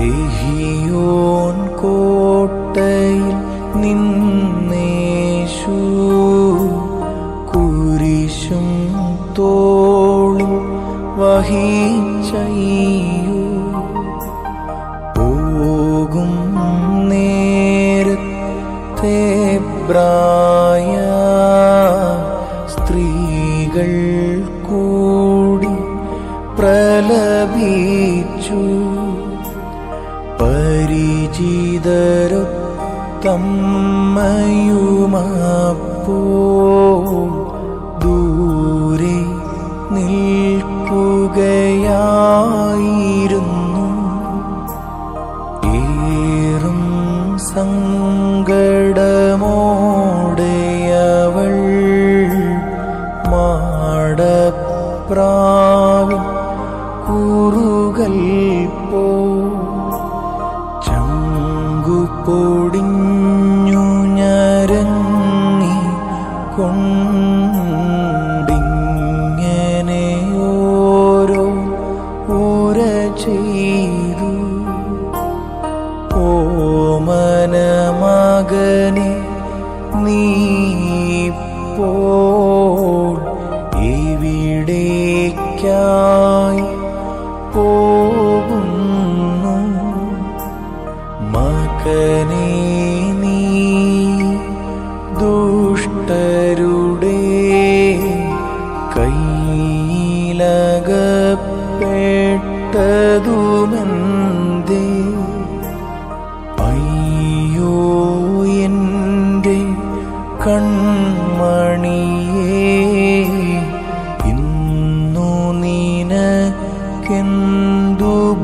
സിഹിയോൻ കോട്ടയിൽ നിന്നേശു കുരിശും തോളും വഹിച്ചയ്യോ പോകും നേരത്തെ പ്രായ സ്ത്രീകൾ കൂടി പ്രലപിച്ചു പരിചിതരൊത്തമ്മയുമപ്പോൾ ദൂരെ നിൽക്കുകയായിരുന്നു. ഏറും സങ്കടമോടെയവൾ മാടപ്രാവിൻ കുറുകൽ പോ പൊടിഞ്ഞു ഞരങ്ങി കൊണ്ടിങ്ങനെ ഓരോ ഉര ചെയ്തു. ഓമന മകനെ നീപ്പോൾ എവിടേക്കായി പോകുന്നു? മകനേ നീ ദുഷ്ടരുടെ കയ്യിലകപ്പെട്ടതുമെന്തേ? അയ്യോ എൻ്റെ കൺമണിയേ, ഇന്നു നിനക്കെന്തു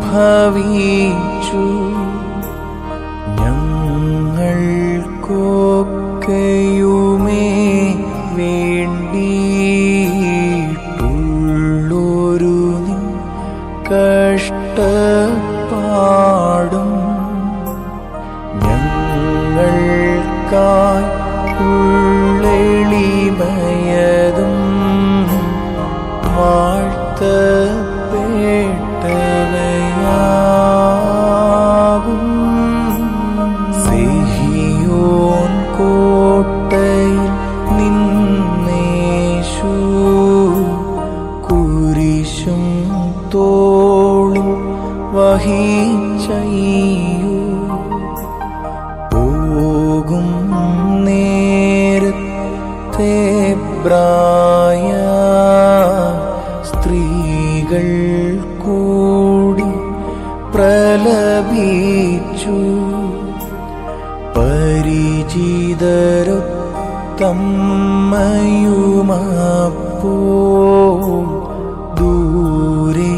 ഭവിച്ചു? ഞങ്ങൾക്കൊക്കെയുമേ വേണ്ടിയിട്ടുള്ളൊരു നിൻ കഷ്ടപ്പാടും ഞങ്ങൾക്കായി ഉള്ളെളിമയതും വാഴ്ത്തപ്പെട്ടവയാകും. സിഹിയോൻ കോട്ടയിൽ നിന്നേശു കുരിശും തോളും വഹിച്ചയ്യോ പോകും നേരത്തെ പ്രായ സ്ത്രീകൾ കൂടി പ്രലപിച്ചു പരിചിതരൊത്തമ്മയുമപ്പോൾ ദൂരെ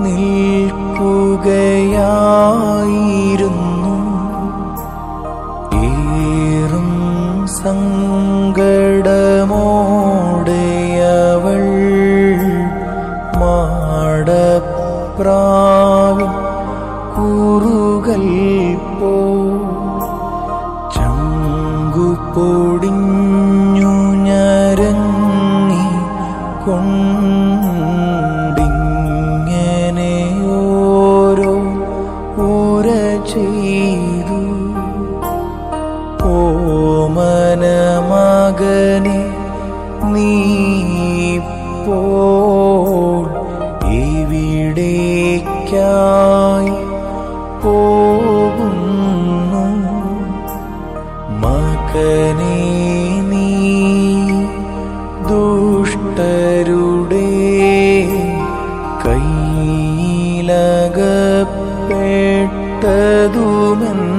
നിൽക്കുകയായിരുന്നു. ഏറും സങ്കടമോടെയവൾ മാടപ്രാവിൻ കുറുകൽ പോ പൊടിഞ്ഞു ഞരങ്ങി കൊണ്ടിങ്ങനെ ഓരോ ഉര ചെയ്തു. ഓമന മകനെ നീപ്പോൾ എവിടേക്കായി പോകുന്നു? മകനേ നീ ദുഷ്ടരുടെ കയ്യിലകപ്പെട്ടതുമെന്തേ?